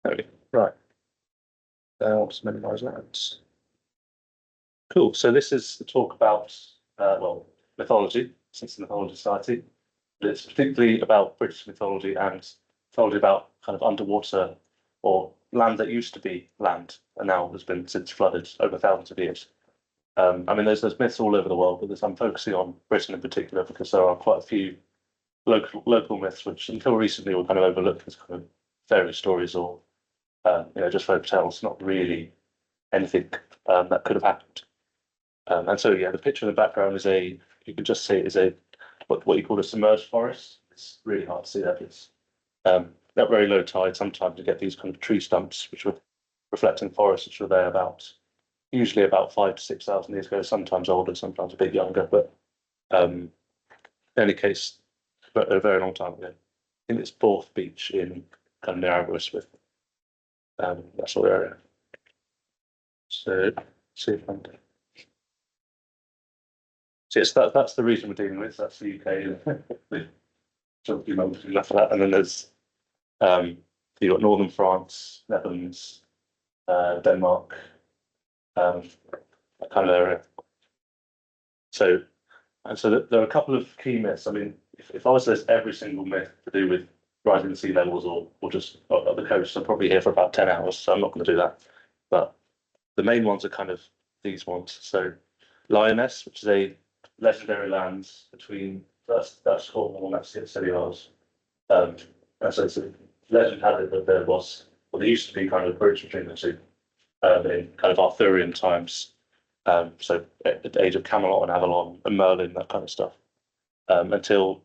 Okay, right. I'll just minimize that. Cool. So this is the talk about well, mythology, since the Mythology Society. It's particularly about British mythology and mythology about kind of underwater or land that used to be land and now has been since flooded over thousands of years. I mean, there's myths all over the world, but I'm focusing on Britain in particular because there are quite a few local myths which until recently were kind of overlooked as kind of fairy stories or just folk tales, not really anything that could have happened. And so yeah, the picture in the background is you can just see it is what you call a submerged forest. It's really hard to see that. It's at very low tide. Sometimes you get these kind of tree stumps which were reflecting forests which were there usually about 5 to 6 thousand years ago. Sometimes older, sometimes a bit younger, but in any case, a very long time ago. I think it's Fourth Beach in kind of near Aberystwyth. That sort of area. So see if I can. So yes, that's the region we're dealing with. That's the UK. Geography moment enough for that. And then there's you've got northern France, Netherlands, Denmark, that kind of area. So there are a couple of key myths. I mean, if I was to list every single myth to do with rising sea levels or just up the coast, I'm probably here for about 10 hours, so I'm not going to do that. But the main ones are kind of these ones. So Lioness, which is a legendary land between that's Cornwall and that's the Scilly Isles. And so it's a legend had it that there used to be kind of a bridge between the two in kind of Arthurian times. So at the age of Camelot and Avalon and Merlin, that kind of stuff. Until,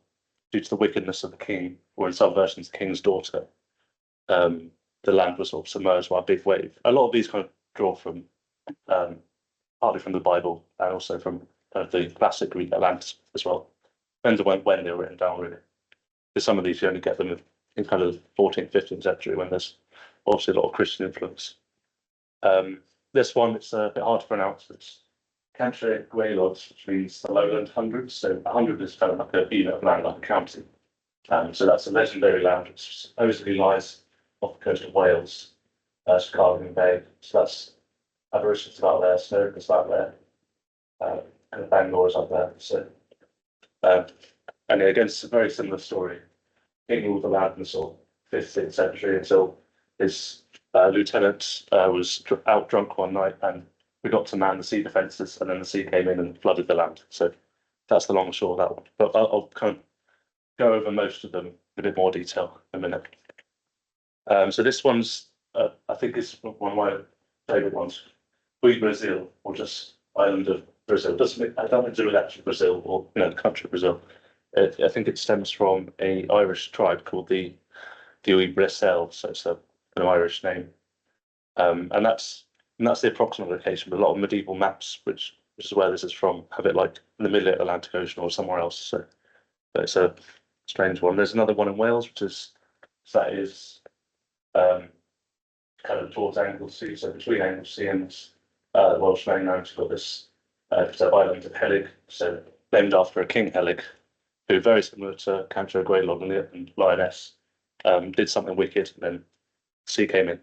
due to the wickedness of the king, or in some versions, the king's daughter, the land was sort of submerged by a big wave. A lot of these kind of draw from partly from the Bible and also from the classic Greek Atlantis as well. Depends on when they were written down, really. Because some of these you only get them in kind of the 14th, 15th century when there's obviously a lot of Christian influence. This one, it's a bit hard to pronounce. It's Cantre Gwaelod, which means the lowland hundreds. So a hundred is kind of like a unit of land, like a county. So that's a legendary land which supposedly lies off the coast of Wales, Chicago Bay. So that's Aberystwyth's about there, Snowdon's about there, and Bangor is up there. So, and again, it's a very similar story. King ruled the land in the sort of 5th, 6th century until his lieutenant was out drunk one night and forgot to man the sea defences, and then the sea came in and flooded the land. So that's the long and short of that one. But I'll kind of go over most of them in a bit more detail in a minute. So this one's, I think, is one of my favourite ones. Brazil, or just island of Brazil. Doesn't I don't do with actually Brazil or the country of Brazil. I think it stems from a Irish tribe called the Brazil, so it's an Irish name, and that's the approximate location. But a lot of medieval maps, which is where this is from, have it like in the middle of the Atlantic Ocean or somewhere else. So it's a strange one. There's another one in Wales, that is kind of towards Anglesey, so between Anglesey and the Welsh mainland, you've got this island of Helig, so named after a King Helig, who, very similar to Cantor Gwaelod and Lioness, did something wicked, and then the sea came in.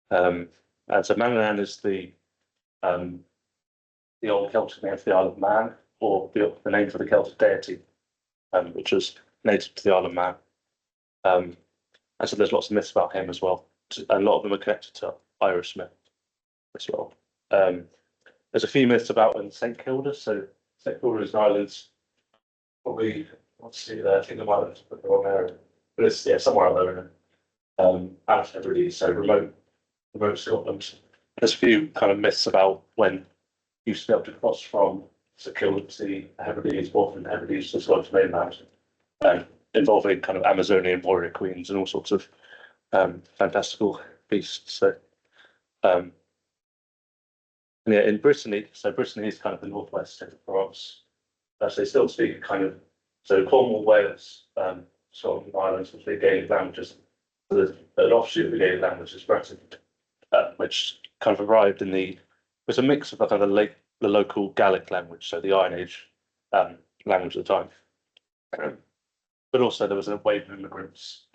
And so Manannan is the old Celtic name for the Isle of Man, or the name for the Celtic deity, which was native to the Isle of Man. And so there's lots of myths about him as well. And a lot of them are connected to Irish myth as well. There's a few myths about in St Kilda. So St Kilda is an island, probably, let's see there, I think I might have put the wrong area, but it's somewhere out there in out of Hebrides, so remote Scotland. There's a few kind of myths about when you used to be able to cross from St Kilda to the Hebrides, or from the Hebrides to the Scottish mainland, involving kind of Amazonian warrior queens and all sorts of fantastical beasts. So, yeah, in Brittany, so Brittany is kind of the northwest of France. So they still speak kind of, so Cornwall, Wales, Scotland, Ireland, which are Gaelic languages. So there's an offshoot of the Gaelic language is Breton, which kind of arrived it's a mix of kind of the local Gaelic language, so the Iron Age language at the time. But also there was a wave of immigrants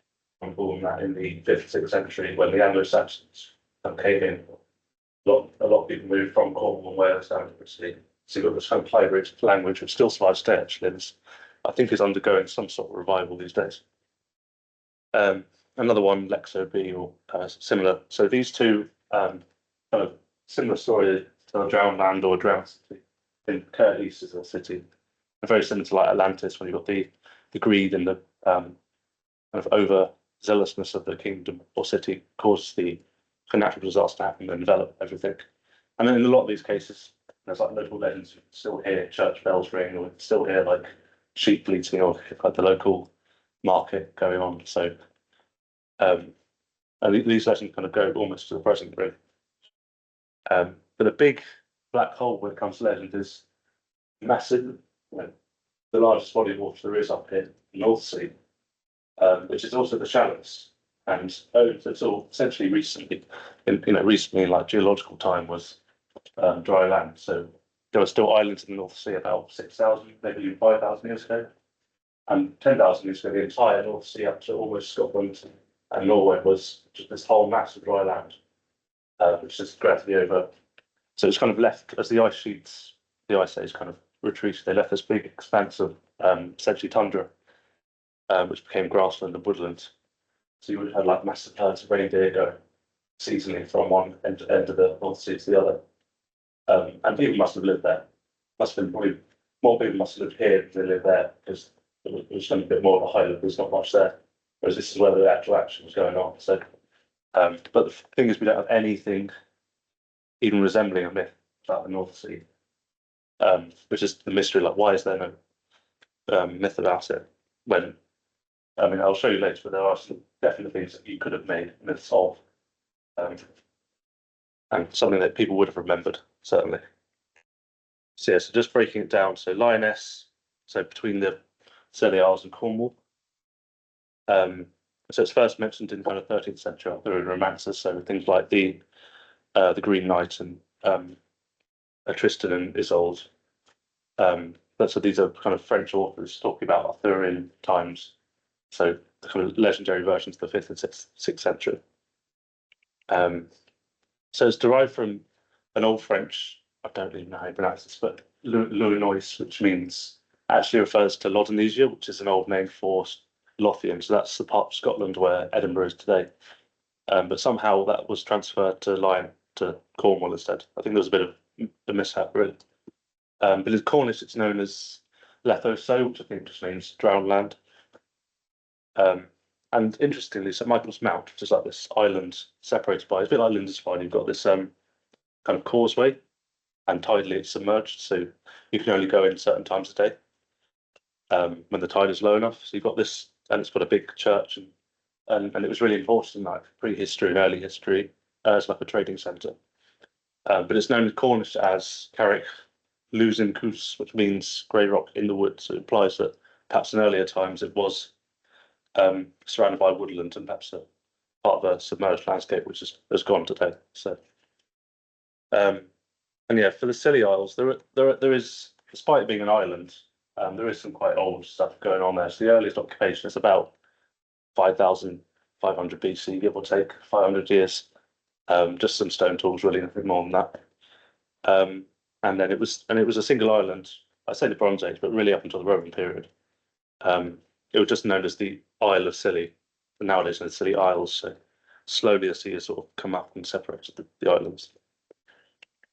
I'm born that in the 5th, 6th century when the Anglo-Saxons came in. A lot of people moved from Cornwall and Wales down to Brittany. So you've got this kind of hybrid language, which still survives today, actually. And I think is undergoing some sort of revival these days. Another one, Lexo B, or similar. So these two kind of similar story to a drowned land or a drowned city. In East is a city, very similar to like Atlantis, when you've got the greed and the kind of overzealousness of the kingdom or city causes the natural disaster to happen and envelop everything. And then in a lot of these cases, there's like local legends. You can still hear church bells ring, or you can still hear like sheep bleating, or like the local market going on. So, and these legends kind of go almost to the present, really. But the big black hole when it comes to legend is massive. The largest body of water there is up here, the North Sea, which is also the shallowest. And it's all essentially recently, recently in like geological time was dry land. So there were still islands in the North Sea about 6,000, maybe even 5,000 years ago. And 10,000 years ago, the entire North Sea up to almost Scotland and Norway was just this whole mass of dry land, which just gradually over. So it's kind of left as the ice age kind of retreated. They left this big expanse of essentially tundra, which became grassland and woodland. So you would have had like massive herds of reindeer go seasonally from one end of the North Sea to the other. And people must have lived there. Must have been probably more people must have lived here than they lived there, because it was going to be a bit more of a highland. There's not much there. Whereas this is where the actual action was going on. So, but the thing is, we don't have anything even resembling a myth about the North Sea, which is the mystery. Like, why is there no myth about it? When, I mean, I'll show you later, but there are some definite things that you could have made myths of, and something that people would have remembered, certainly. So yeah, so just breaking it down. So Lioness, so between the Scilly Isles and Cornwall. So it's first mentioned in kind of 13th century Arthurian romances. So things like the Green Knight and Tristan and Isolde. But so these are kind of French authors talking about Arthurian times. So the kind of legendary versions of the 5th and 6th century. So it's derived from an old French, I don't even know how you pronounce this, but Louinois, which actually refers to Lodonesia, which is an old name for Lothian. So that's the part of Scotland where Edinburgh is today. But somehow that was transferred to Cornwall instead. I think there was a bit of a mishap, really. But in Cornish, it's known as Letho, which I think just means drowned land. And interestingly, St Michael's Mount, which is like this island separated by, it's a bit like Lindisfarne, you've got this kind of causeway, and tidally it's submerged, so you can only go in certain times of day when the tide is low enough. So you've got this, and it's got a big church, and it was really important in like prehistory and early history as like a trading centre. But it's known in Cornish as Carrick Luzin Cws, which means grey rock in the wood. So it implies that perhaps in earlier times it was surrounded by woodland and perhaps a part of a submerged landscape, which has gone today. So, and yeah, for the Scilly Isles, there is, despite it being an island, there is some quite old stuff going on there. So the earliest occupation is about 5,500 BC, give or take 500 years. Just some stone tools, really, nothing more than that. And then it was a single island. I say the Bronze Age, but really up until the Roman period. It was just known as the Isle of Scilly, and nowadays the Scilly Isles. So slowly the sea has sort of come up and separated the islands.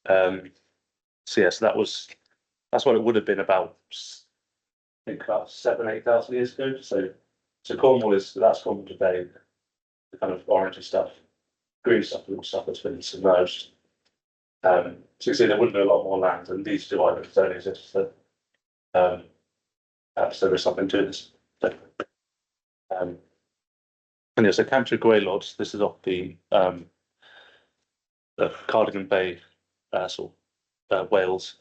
So yes, that's what it would have been about, I think about 8,000 years ago. So Cornwall that's Cornwall today, the kind of orangey stuff, green stuff, blue stuff that's been submerged. So you see there would be a lot more land, and these two islands don't exist. So perhaps there is something to this. And yeah, so Cantre'r Gwaelod, this is off the Cardigan Bay, Wales.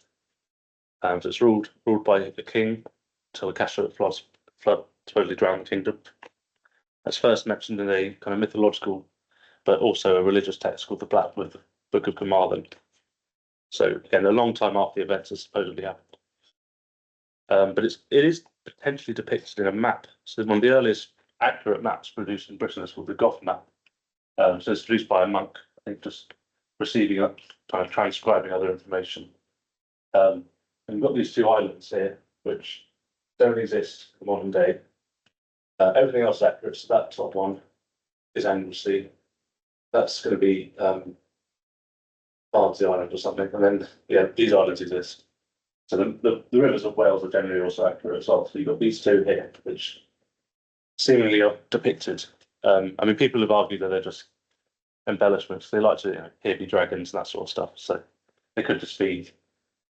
So it's ruled by the king until the Cashel flood totally drowned the kingdom. That's first mentioned in a kind of mythological, but also a religious text called the Book of Carmarthen. So again, a long time after the events has supposedly happened. But it is potentially depicted in a map. So one of the earliest accurate maps produced in Britain is called the Goth map. So it's produced by a monk, I think, just receiving up, kind of transcribing other information. And we've got these two islands here, which don't exist in modern day. Everything else is accurate. So that top one is Anglesey. That's going to be Barnsley Island or something. And then, yeah, these islands exist. So the rivers of Wales are generally also accurate as well. So you've got these two here, which seemingly are depicted. I mean, people have argued that they're just embellishments. They like to hippie dragons and that sort of stuff. So they could just be,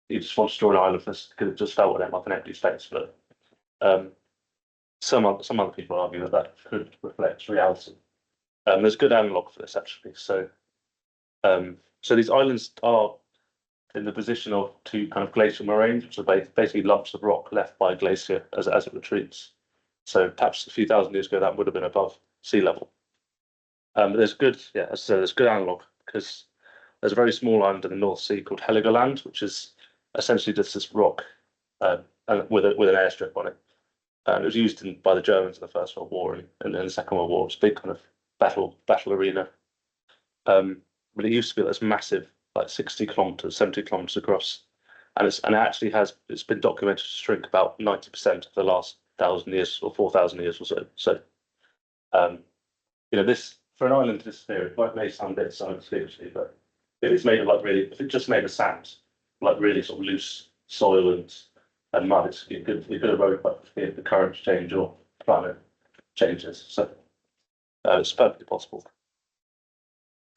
you just want to draw an island, this could have just felt with them like an empty space. But some other people argue that that could reflect reality. There's good analog for this actually. So these islands are in the position of two kind of glacial moraines, which are basically lumps of rock left by a glacier as it retreats. So perhaps a few thousand years ago, that would have been above sea level. But there's good, yeah, as I said, there's good analog because there's a very small island in the North Sea called Heligoland, which is essentially just this rock and with an airstrip on it. It was used by the Germans in the First World War and in the Second World War. It's a big kind of battle arena. But it used to be this massive, like 60 kilometers, 70 kilometers across, and it actually it's been documented to shrink about 90% of the last 1,000 years or 4,000 years or so. So, this for an island to disappear, it may sound a bit science fiction, but if it's made of if it just made of sand, like really sort of loose soil and mud, it could erode quite if the currents change or climate changes. So it's perfectly possible.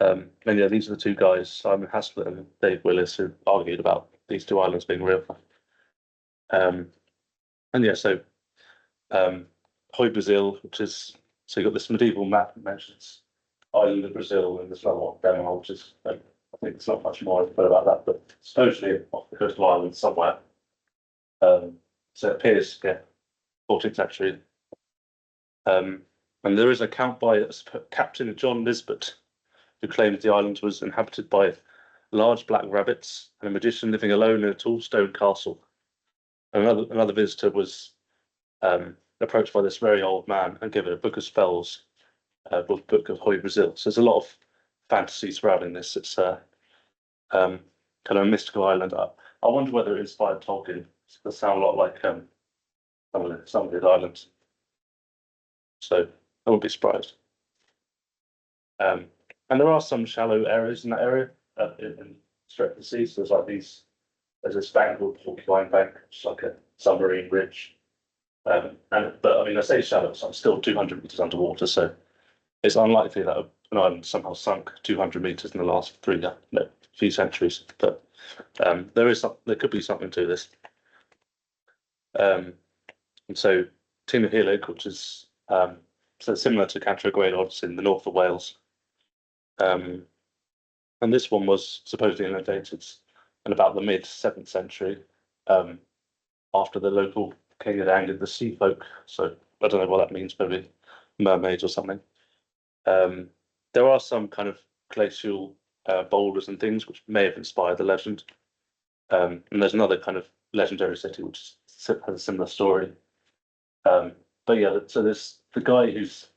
And yeah, these are the two guys, Simon Haslett and Dave Willis, who argued about these two islands being real. And yeah, so Hoi Brazil, so you've got this medieval map that mentions island of Brazil and this other one, Denmark, which is, I think there's not much more info about that, but supposedly off the coastal island somewhere. So it appears, yeah, 14th century. And there is an account by Captain John Nisbet, who claimed the island was inhabited by large black rabbits and a magician living alone in a tall stone castle. Another visitor was approached by this very old man and given a book of spells, book of Hoi Brazil. So there's a lot of fantasy surrounding this. It's kind of a mystical island. I wonder whether it inspired Tolkien. It does sound a lot like some of the islands. So I wouldn't be surprised. And there are some shallow areas in that area in Strait of the Sea. So there's this bank called Porcupine Bank, which is like a submarine ridge. But I mean, I say shallow, so I'm still 200 meters underwater. So it's unlikely that an island somehow sunk 200 meters in the last few centuries. But there could be something to this. And so Ty'n which is so similar to Cantre'r Gwaelod in the north of Wales. And this one was supposedly inundated in about the mid 7th century, after the local king had angered the sea folk. So I don't know what that means, maybe mermaids or something. There are some kind of glacial boulders and things which may have inspired the legend. And there's another kind of legendary city which has a similar story. But yeah, so the guy who's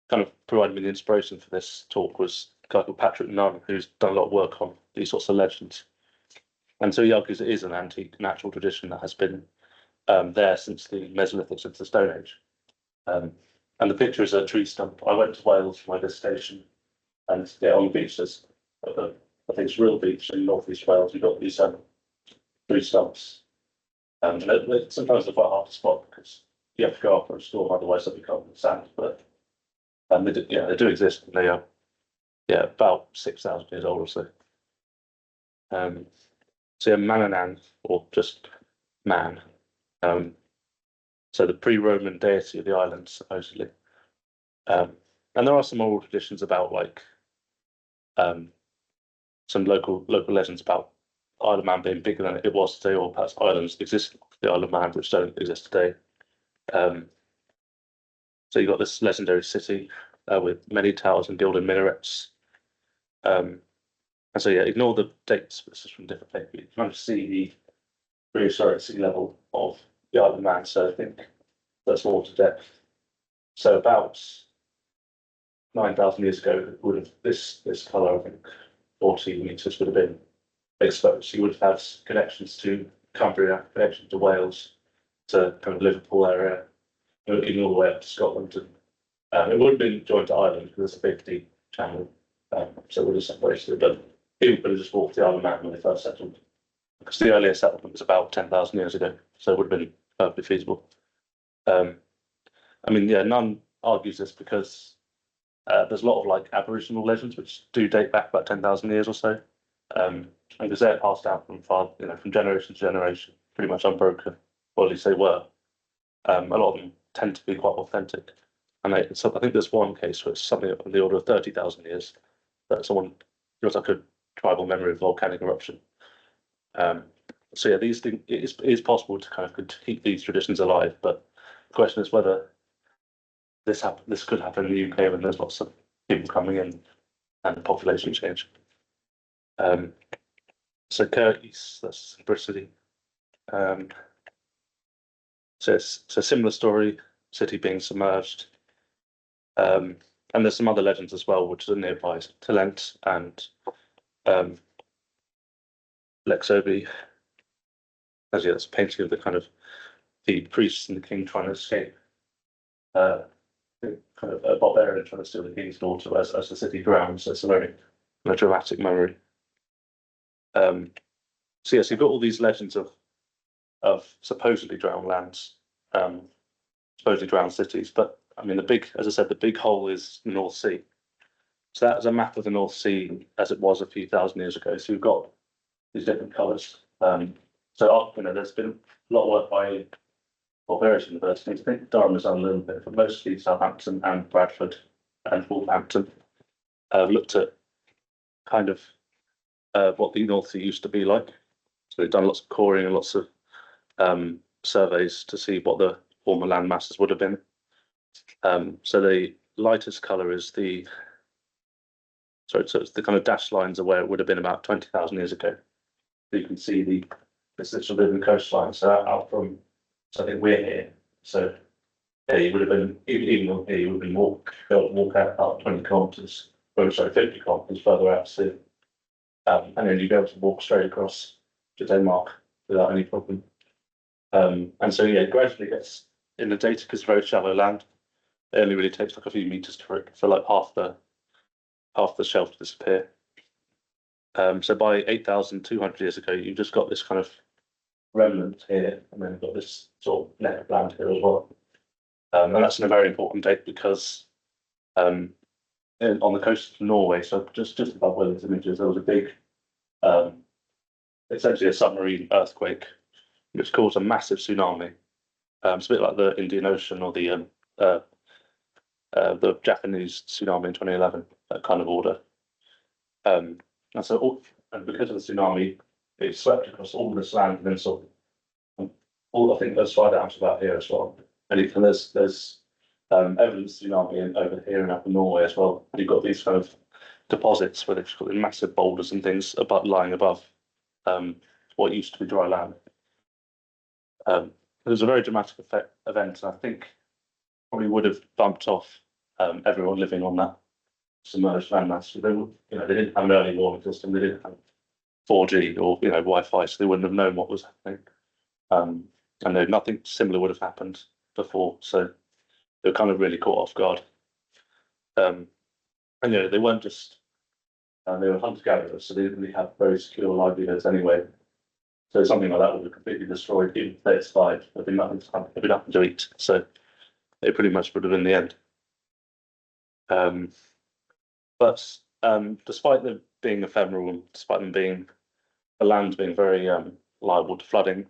kind of provided me the inspiration for this talk was a guy called Patrick Nunn, who's done a lot of work on these sorts of legends. And so he argues it is an antique natural tradition that has been there since the Mesolithic, since the Stone Age. And the picture is a tree stump. I went to Wales for my dissertation, and yeah, on the beach there's, I think it's Real Beach in northeast Wales. You've got these tree stumps, and sometimes they're quite hard to spot because you have to go up for a storm, otherwise they'll become sand. But they do exist, and they are about 6,000 years old or so. So yeah, Manannan, or just man. So the pre-Roman deity of the island, supposedly. And there are some oral traditions about some local legends about Isle of Man being bigger than it was today, or perhaps islands existing off the Isle of Man which don't exist today. So you've got this legendary city with many towers and gilded minarets. And so yeah, ignore the dates, this is from different papers. You can see the prehistoric sea level of the Isle of Man, so I think that's more to depth. So about 9,000 years ago, would have this colour, I think, 40 meters would have been exposed. You would have had connections to Cumbria, connections to Wales, to kind of Liverpool area, even all the way up to Scotland. And it would have been joined to Ireland because it's a big deep channel. So it would have separated, but people could have just walked the Isle of Man when they first settled. Because the earlier settlement was about 10,000 years ago, so it would have been perfectly feasible. I mean, yeah, Nunn argues this because there's a lot of like Aboriginal legends which do date back about 10,000 years or so, and because they're passed down from from generation to generation, pretty much unbroken, or at least they were. A lot of them tend to be quite authentic, and so I think there's one case where it's something on the order of 30,000 years that someone feels like a tribal memory of volcanic eruption. So yeah, these things it is possible to kind of keep these traditions alive, but the question is whether this could happen in the UK when there's lots of people coming in and population change. So Kirk's, that's simplicity. So it's a similar story, city being submerged. And there's some other legends as well, which are nearby, Talent and Lexobi. As yeah, it's a painting of the kind of the priests and the king trying to escape. Kind of a barbarian trying to steal the king's daughter as the city drowns. So it's a very dramatic memory. So yes, you've got all these legends of supposedly drowned lands, supposedly drowned cities. But I mean, as I said, the big hole is the North Sea. So that is a map of the North Sea as it was a few thousand years ago. So you've got these different colours. So there's been a lot of work by various universities. I think Durham has done a little bit, but mostly Southampton and Bradford and Wolverhampton have looked at kind of what the North Sea used to be like. So they've done lots of coring and lots of surveys to see what the former land masses would have been. So the lightest colour is so it's the kind of dashed lines are where it would have been about 20,000 years ago. So you can see this sort of coastline. So out from, so I think we're here. So yeah, you would have been even here. You would have been walk out 20 kilometres. Oh, sorry, 50 kilometres further out to sea. And then you'd be able to walk straight across to Denmark without any problem. And so yeah, it gradually gets in the data because it's very shallow land. It only really takes like a few meters for like half the shelf to disappear. So by 8,200 years ago, you've just got this kind of remnant here, and then you've got this sort of neck of land here as well. And that's a very important date because on the coast of Norway, so just above where these images, there was a big, essentially a submarine earthquake, which caused a massive tsunami. It's a bit like the Indian Ocean or the Japanese tsunami in 2011, that kind of order. And because of the tsunami, it swept across all this land and then sort of I think there's slide out about here as well. And there's evidence of tsunami over here and up in Norway as well. And you've got these kind of deposits where they've got massive boulders and things lying above what used to be dry land. It was a very dramatic event, and I think probably would have bumped off everyone living on that submerged landmass. So they didn't have an early warning system. They didn't have 4G or Wi-Fi, so they wouldn't have known what was happening. I know nothing similar would have happened before, so they were kind of really caught off guard. And they weren't just they were hunter-gatherers, so they didn't really have very secure livelihoods anyway. So something like that would have completely destroyed even if they survived. There'd be nothing to eat, so it pretty much would have been the end. But despite them being ephemeral, despite them being the land being very liable to flooding,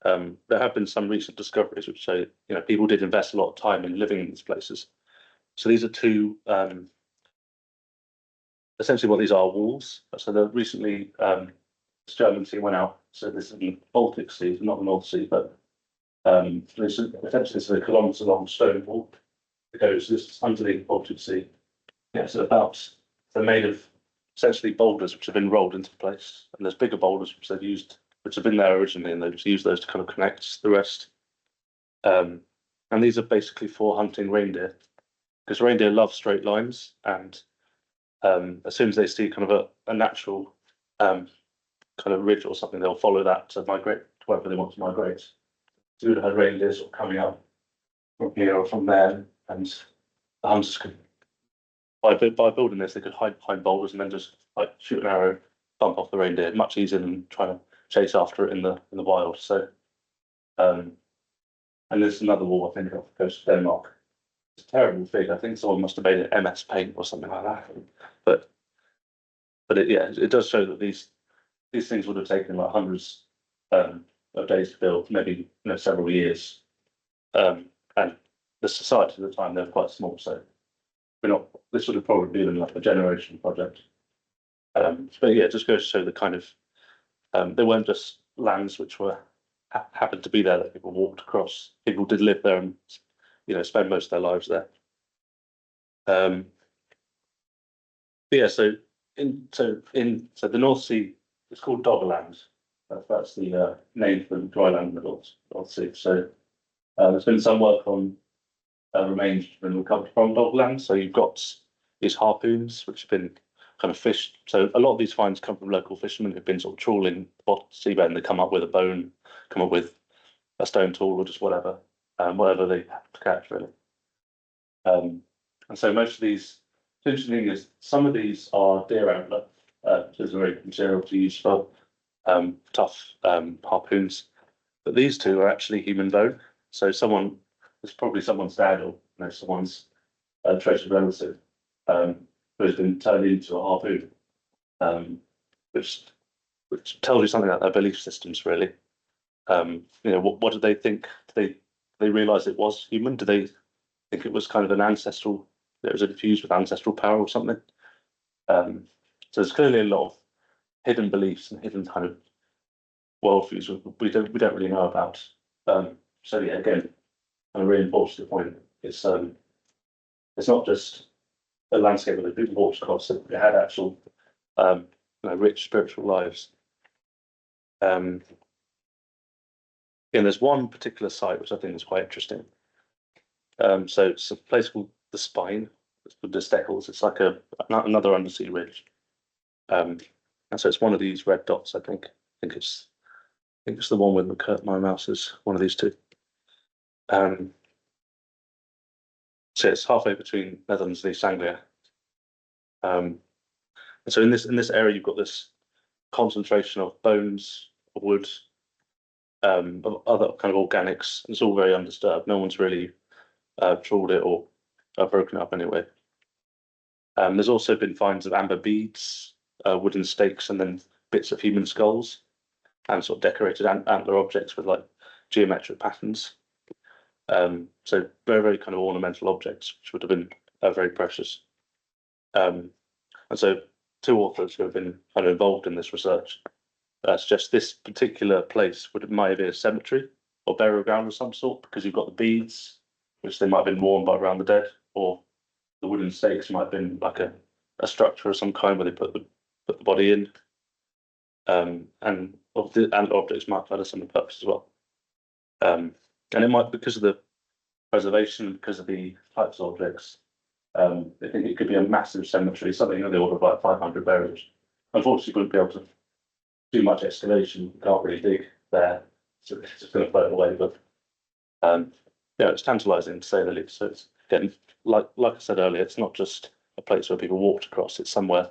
there have been some recent discoveries which show people did invest a lot of time in living in these places. So these are two, essentially what these are, walls. So they're recently, this German team went out, so this is in the Baltic Sea, not the North Sea, but essentially it's a kilometre-long stone wall that goes just underneath the Baltic Sea. Yeah, so they're made of essentially boulders which have been rolled into place, and there's bigger boulders which have been there originally, and they've used those to kind of connect the rest. And these are basically for hunting reindeer, because reindeer love straight lines, and as soon as they see kind of a natural kind of ridge or something, they'll follow that to migrate to wherever they want to migrate. So we would have had reindeer sort of coming up from here or from there, and the hunters could, by building this, they could hide behind boulders and then just like shoot an arrow, bump off the reindeer, much easier than trying to chase after it in the wild. So, and there's another wall I think off the coast of Denmark. It's a terrible fig. I think someone must have made it MS Paint or something like that. But it does show that these things would have taken like hundreds of days to build, maybe several years. And the society at the time, they were quite small, so this would have probably been like a generation project. But yeah, it just goes to show the kind of they weren't just lands which were happened to be there that people walked across. People did live there and spend most of their lives there. Yeah, so the North Sea, it's called Doggerland. That's the name for the dry land in the North Sea. So there's been some work on remains been recovered from Doggerland. So you've got these harpoons which have been kind of fished. So a lot of these finds come from local fishermen who've been sort of trawling the seabed, and they come up with a bone, come up with a stone tool, or just whatever they have to catch really. And so most of these, the interesting thing is some of these are deer antler, which is a very good material to use for tough harpoons. But these two are actually human bone. So it's probably someone's dad or someone's treasured relative who has been turned into a harpoon, which tells you something about their belief systems, really. What did they think? Did they realize it was human? Do they think it was kind of an ancestral? It was infused with ancestral power or something. So there's clearly a lot of hidden beliefs and hidden kind of worldviews we don't really know about. So yeah, again, kind of reinforce the point. It's not just a landscape where people walked across. It had actual rich spiritual lives. And there's one particular site which I think is quite interesting. So it's a place called the Spine. It's called the Steckles. It's like another undersea ridge. And so it's one of these red dots. I think it's the one with my mouse is one of these two. So it's halfway between Netherlands and East Anglia. And so in this area, you've got this concentration of bones, of wood, of other kind of organics. It's all very undisturbed. No one's really trawled it or broken it up anyway. There's also been finds of amber beads, wooden stakes, and then bits of human skulls, and sort of decorated antler objects with like geometric patterns. So very, very kind of ornamental objects, which would have been very precious. And so two authors who have been kind of involved in this research suggest this particular place might be a cemetery or burial ground of some sort, because you've got the beads, which they might have been worn by around the dead, or the wooden stakes might have been like a structure of some kind where they put the body in. And the antler objects might have had a similar purpose as well. And it might, because of the preservation, because of the types of objects, I think it could be a massive cemetery, something in the order of like 500 burials. Unfortunately, we wouldn't be able to do much excavation. You can't really dig there, so it's just going to float away. But it's tantalising to say the least. So it's getting like I said earlier, it's not just a place where people walked across. It's somewhere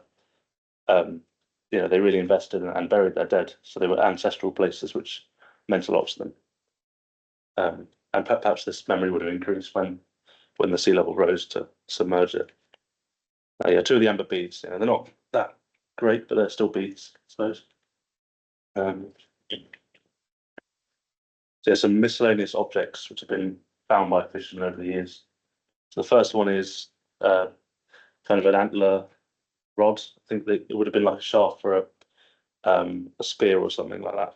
they really invested and buried their dead. So they were ancestral places, which meant a lot to them. And perhaps this memory would have increased when the sea level rose to submerge it. Two of the amber beads, they're not that great, but they're still beads, I suppose. So there's some miscellaneous objects which have been found by fishermen over the years. So the first one is kind of an antler rod. I think it would have been like a shaft for a spear or something like that.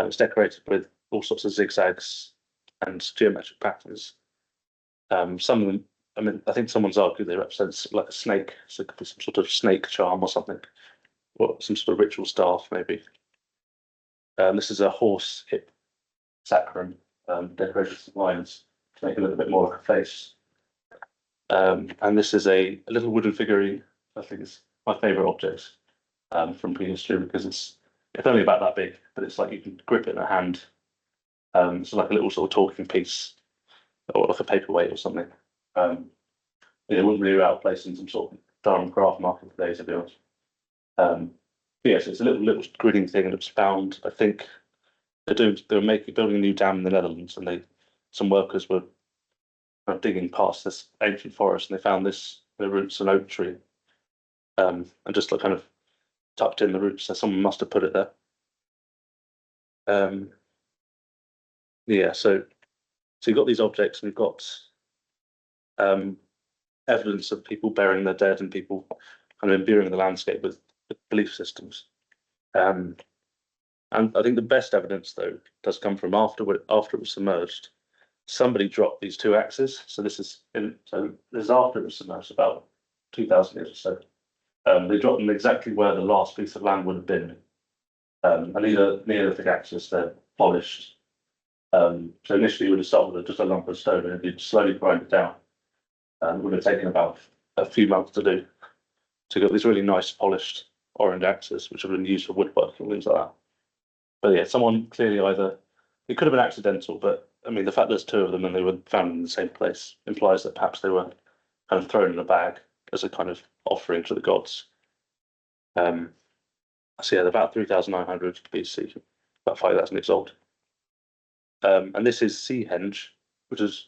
It's decorated with all sorts of zigzags and geometric patterns. Some of them, I think someone's argued they represent like a snake, so it could be some sort of snake charm or something, or some sort of ritual staff maybe. This is a horse hip sacrum, decorated with lions. to make it look a bit more like a face. And this is a little wooden figurine. I think it's my favourite object from prehistory because it's only about that big, but it's like you can grip it in a hand. It's like a little sort of talking piece or like a paperweight or something. It wouldn't really be out of place in some sort of Durham craft market today, to be honest. Yes, it's a little grinning thing, and it's found. I think building a new dam in the Netherlands, and some workers were kind of digging past this ancient forest, and they found this the roots of an oak tree, and just like kind of tucked in the roots. So someone must have put it there. Yeah, so you've got these objects, and you've got evidence of people burying their dead and people kind of imbuing the landscape with belief systems. And I think the best evidence, though, does come from after it was submerged. Somebody dropped these two axes. So this is after it was submerged, about 2,000 years or so. They dropped them exactly where the last piece of land would have been. And these are Neolithic axes. They're polished. So initially, you would have started with just a lump of stone, and you'd slowly grind it down. And it would have taken about a few months to do. So you got these really nice polished orange axes, which have been used for woodworking and things like that. But yeah, someone clearly it could have been accidental, but I mean, the fact there's two of them and they were found in the same place implies that perhaps they were kind of thrown in a bag as a kind of offering to the gods. So yeah, they're about 3,900 BC, about 5,000 years old. And this is Seahenge, which was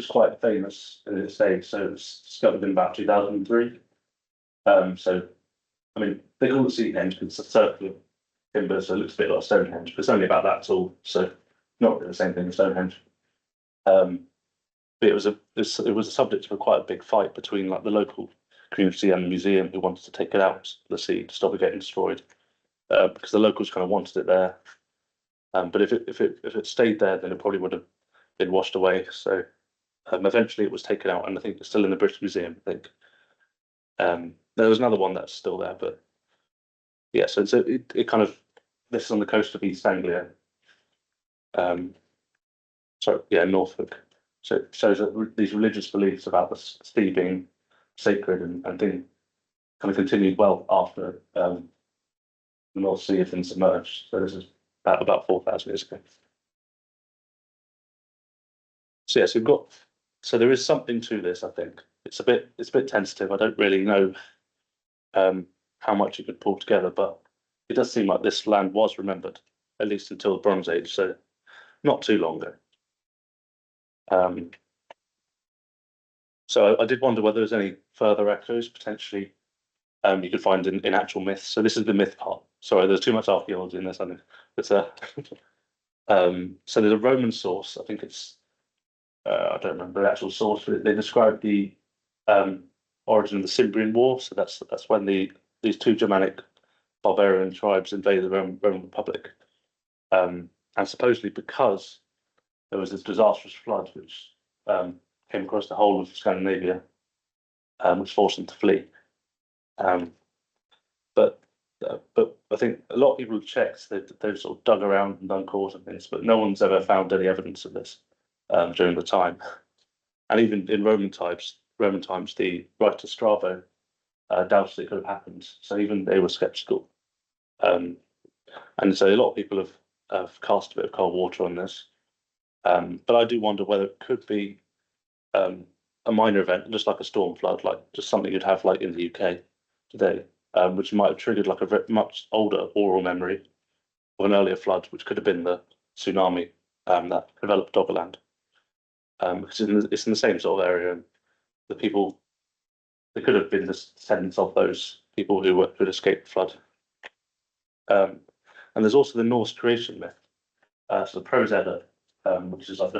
quite famous in its day. So it was discovered in about 2003. So I mean, they call it Seahenge because it's a circular timber, so it looks a bit like Stonehenge, but it's only about that tall, so not really the same thing as Stonehenge. But it was a subject of quite a big fight between like the local community and the museum, who wanted to take it out to the sea to stop it getting destroyed, because the locals kind of wanted it there. But if it stayed there, then it probably would have been washed away. So eventually, it was taken out, and I think it's still in the British Museum. I think there was another one that's still there, but yeah. So it kind of, this is on the coast of East Anglia. So yeah, Norfolk. So it shows that these religious beliefs about the sea being sacred and thing kind of continued well after the North Sea had been submerged. So this is about 4,000 years ago. So yes, so there is something to this. I think it's a bit tentative. I don't really know how much you could pull together, but it does seem like this land was remembered, at least until the Bronze Age, so not too long ago. So I did wonder whether there's any further echoes potentially you could find in actual myths. So this is the myth part. Sorry, there's too much archaeology in this, I know. But so there's a Roman source. I think it's I don't remember the actual source, but they describe the origin of the Cimbrian War. So that's when these two Germanic barbarian tribes invaded the Roman Republic, and supposedly because there was this disastrous flood which came across the whole of Scandinavia, which forced them to flee. But I think a lot of people have checked, they've sort of dug around and done cores and things, but no one's ever found any evidence of this during the time. And even in Roman times, the writer Strabo doubts it could have happened. So even they were skeptical. And so a lot of people have cast a bit of cold water on this. But I do wonder whether it could be a minor event, just like a storm flood, like just something you'd have like in the UK today, which might have triggered like a very much older oral memory of an earlier flood, which could have been the tsunami that developed Doggerland. Because it's in the same sort of area, and the people, they could have been the descendants of those people who had escaped the flood. And there's also the Norse creation myth, so the Prose Edda, which is like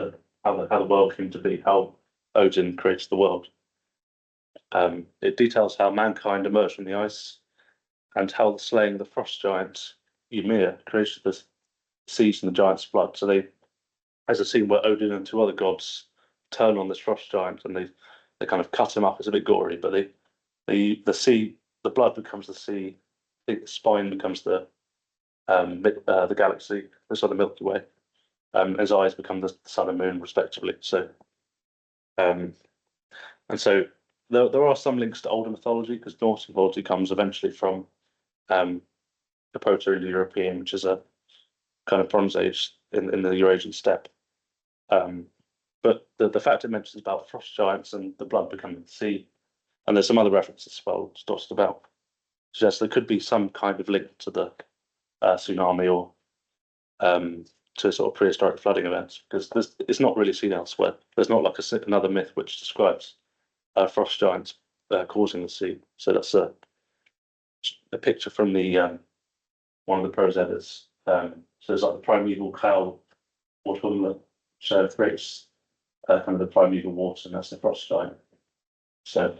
how the world came to be, how Odin created the world. It details how mankind emerged from the ice and how the slaying of the frost giant Ymir created the seas and the giant's blood. So there's a scene where Odin and two other gods turn on this frost giant and they kind of cut him up. It's a bit gory, but the blood becomes the sea. I think the spine becomes the galaxy, the Milky Way. His eyes become the sun and moon, respectively. So Um, and so there are some links to older mythology because Norse mythology comes eventually from the Proto-European, which is a kind of Bronze Age in the Eurasian steppe. But the fact it mentions about frost giants and the blood becoming the sea, and there's some other references as well, just about suggests there could be some kind of link to the tsunami or to sort of prehistoric flooding events because it's not really seen elsewhere. There's not like another myth which describes frost giants causing the sea. So that's a picture from the one of the prose editors. So it's like the primeval cloud water which creates kind of the primeval water, and that's the frost giant. So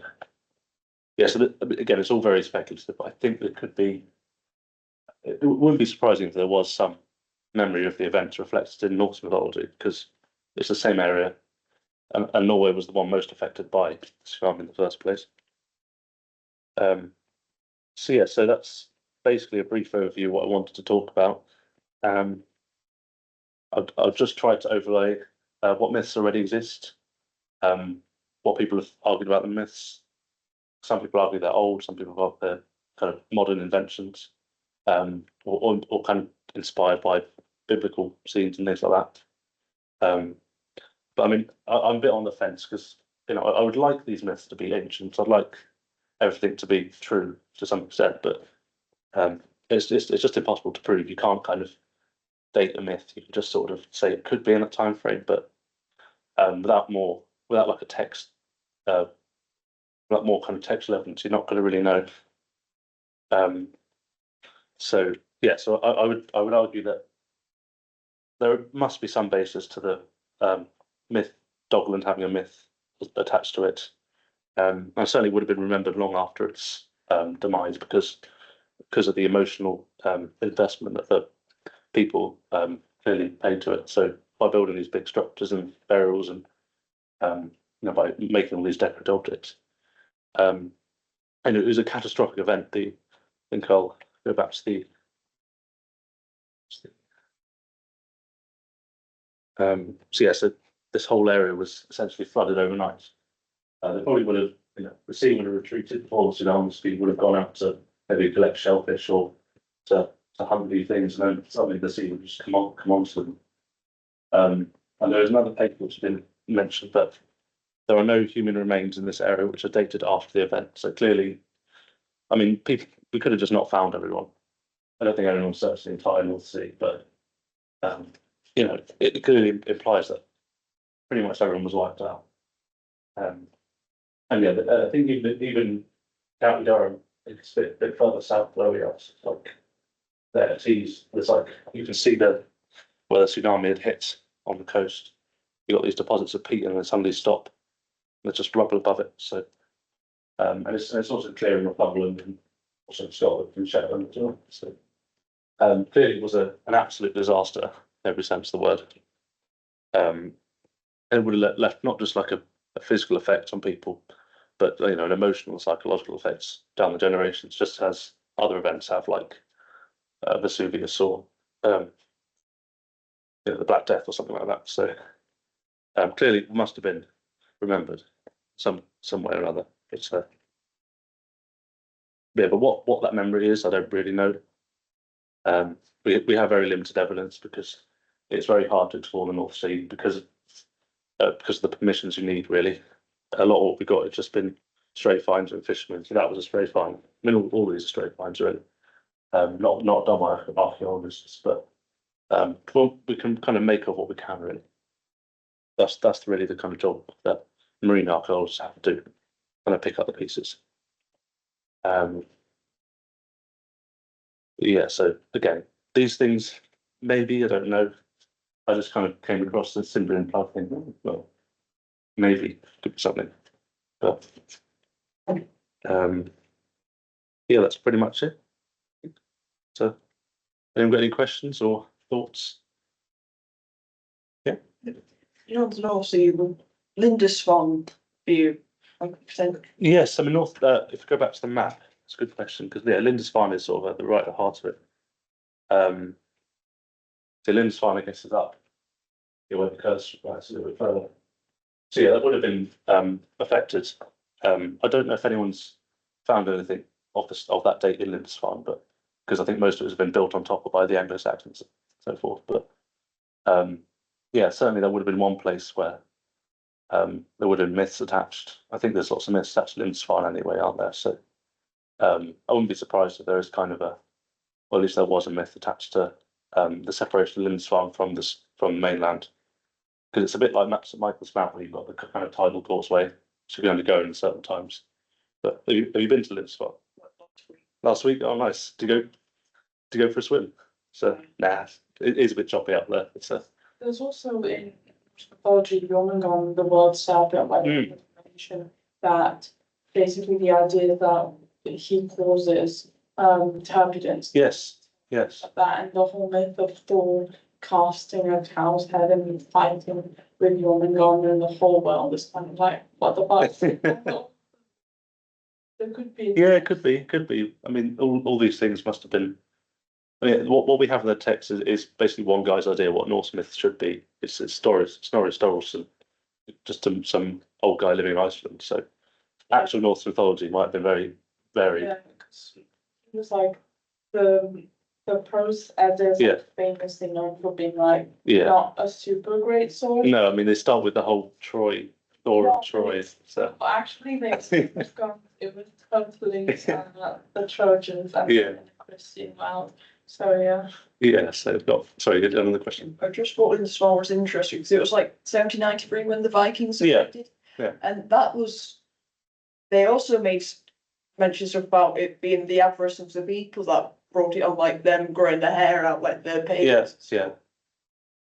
yeah, so again, it's all very speculative, but I think there could be. It wouldn't be surprising if there was some memory of the events reflected in Norse mythology because it's the same area, and Norway was the one most affected by the tsunami in the first place. So yeah, so that's basically a brief overview of what I wanted to talk about. Um, I'll just try to overlay what myths already exist, what people have argued about the myths. Some people argue they're old, some people argue they're kind of modern inventions, or kind of inspired by biblical scenes and things like that. But I mean, I'm a bit on the fence because I would like these myths to be ancient. I'd like everything to be true to some extent, but it's just impossible to prove. You can't kind of date a myth. You can just sort of say it could be in that time frame, but without like a text, without more kind of textual evidence, you're not going to really know. So yeah, so I would argue that there must be some basis to the myth Doggerland having a myth attached to it. And certainly would have been remembered long after its demise because of the emotional investment that the people clearly paid to it. So by building these big structures and burials and by making all these decorative objects, and it was a catastrophic event. I think I'll go back to the so yeah, so this whole area was essentially flooded overnight. They probably would have, the sea would have retreated before the tsunami speed would have gone out to maybe collect shellfish or to hunt these things, and then suddenly the sea would just come onto them. And there's another paper which has been mentioned, but there are no human remains in this area which are dated after the event. So clearly, I mean, we could have just not found everyone. I don't think anyone searched the entire North Sea, but it clearly implies that pretty much everyone was wiped out. And yeah, I think even County Durham, it's a bit further south below here. It's like there's like you can see where the tsunami had hit on the coast. You got these deposits of peat, and then suddenly stop. And there's just rubble above it. So, and it's also clear in Northumberland and also in Scotland and Shetland as well. So, clearly it was an absolute disaster in every sense of the word. And it would have left not just like a physical effect on people, but an emotional and psychological effects down the generations, just as other events have, like Vesuvius or the Black Death or something like that. So clearly, it must have been remembered some way or other. It's yeah, but what that memory is, I don't really know. We have very limited evidence because it's very hard to explore the North Sea because of the permissions you need. Really, a lot of what we got has just been stray finds and fishermen. So that was a stray find. I mean, all these are stray finds, really. Not done by archaeologists, but well, we can kind of make of what we can, really. That's really the kind of job that marine archaeologists have to do, kind of pick up the pieces. Yeah, so again, these things, maybe, I don't know. I just kind of came across this simply and plugged in, well, maybe could be something. But yeah, that's pretty much it. So, anyone got any questions or thoughts? Yeah. The North Sea, Lindisfarne view, 100%. Yes, I mean, if we go back to the map, it's a good question because yeah, Lindisfarne is sort of at the right at the heart of it. So Lindisfarne, I guess, is up. Where the coast right, a little bit further. So yeah, that would have been affected. I don't know if anyone's found anything of that date in Lindisfarne, but because I think most of it has been built on top of by the Anglo-Saxons and so forth. But yeah, certainly there would have been one place where there would have been myths attached. I think there's lots of myths attached to Lindisfarne anyway, aren't there? So I wouldn't be surprised if there is kind of or at least there was a myth attached to the separation of Lindisfarne from mainland, because it's a bit like Maps at Michael's Mount, where you've got the kind of tidal causeway, so you can only go in certain times. But have you been to Lindisfarne? Last week? Oh, nice. To go for a swim. So nah, it is a bit choppy up there. There's also in mythology, Jormungand, the world serpent, like mention that basically the idea that he causes turbulence. Yes. That, and the whole myth of Thor casting a cow's head and fighting with Jormungand, and the whole world is kind of like, what the fuck? There could be. Yeah, it could be. I mean, all these things must have been. I mean, what we have in the text is basically one guy's idea what Norse myths should be. It's Snorri Sturluson, just some old guy living in Iceland. So actual Norse mythology might have been very varied. Yeah, it was like the prose Eddas are famously known for being like not a super great sword. No, I mean they start with the whole Thor of Troy. So actually, it was totally the Trojans and the Christian world. So yeah. Yeah, so sorry, get another question. I just thought Lindisfarne was interesting because it was like 1793 when the Vikings invaded. Yeah. And that was, they also made mentions about it being the avarice of the people that brought it on, like them growing their hair out like their pagans. Yeah.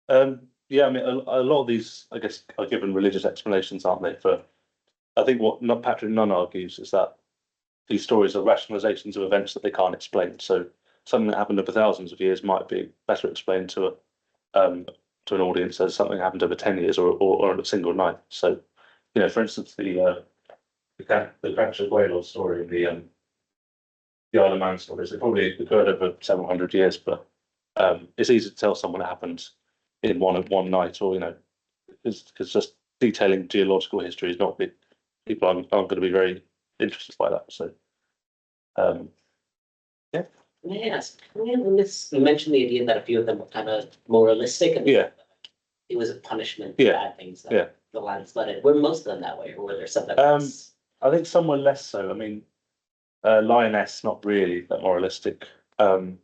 I mean, a lot of these, I guess, are given religious explanations, aren't they? I think what Patrick Nunn argues is that these stories are rationalizations of events that they can't explain. So something that happened over thousands of years might be better explained to an audience as something happened over 10 years or on a single night. So, for instance, the Cratchit Gaylord story in the Isle of Man stories, they probably occurred over several hundred years, but it's easy to tell someone it happened in one night, or because just detailing geological history is not people aren't going to be very interested by that. So, yeah. May I ask, you mentioned the idea that a few of them were kind of moralistic, and Yeah. it was a punishment for bad things that the land flooded. Were most of them that way, or were there some that I think some were less so. I mean, Lioness, not really that moralistic. Again,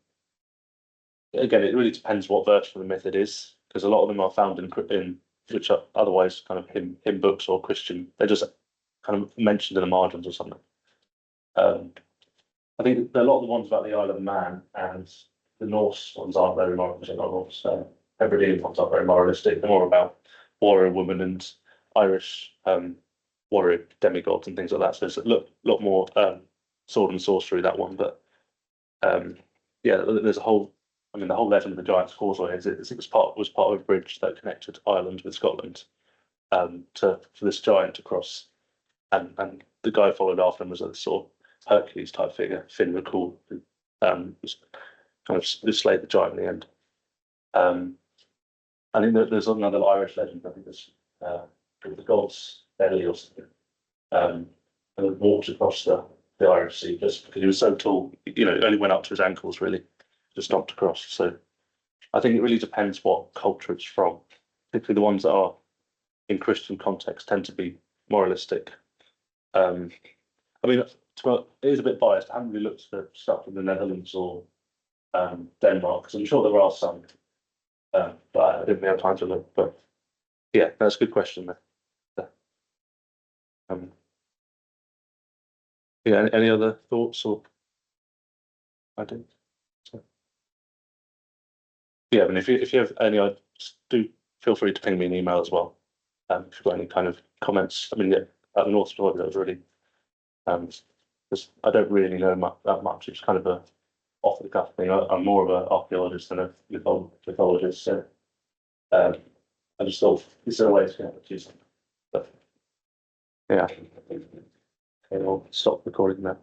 it really depends what version of the myth it is, because a lot of them are found in which are otherwise kind of hymn books or Christian. They're just kind of mentioned in the margins or something. I think a lot of the ones about the Isle of Man and the Norse ones aren't very moralistic. Not Norse. Hebridean ones aren't very moralistic. They're more about warrior women and Irish warrior demigods and things like that. So it's a lot more sword and sorcery, that one. But there's a whole. I mean, the whole legend of the Giant's Causeway was part of a bridge that connected Ireland with Scotland for this giant to cross, and the guy followed after him was a sort of Hercules type figure, Finn McCool, who was kind of slayed the giant in the end. I think there's another Irish legend. I think there's the god's belly or something, and he walked across the Irish Sea just because he was so tall. It only went up to his ankles really, just not to cross. So I think it really depends what culture it's from. Particularly the ones that are in Christian context tend to be moralistic. I mean, it is a bit biased. I haven't really looked for stuff in the Netherlands or Denmark, because I'm sure there are some, but I didn't really have time to look. But yeah, that's a good question there. Any other thoughts or I didn't. So, yeah, I mean, if you have any, do feel free to ping me an email as well. If you've got any kind of comments. I mean, at the North Story, that was really, because I don't really know that much. It's kind of a off the cuff thing. I'm more of an archaeologist than a mythologist, so I just thought is there a way to get to do something? But yeah, okay, I'll stop recording now.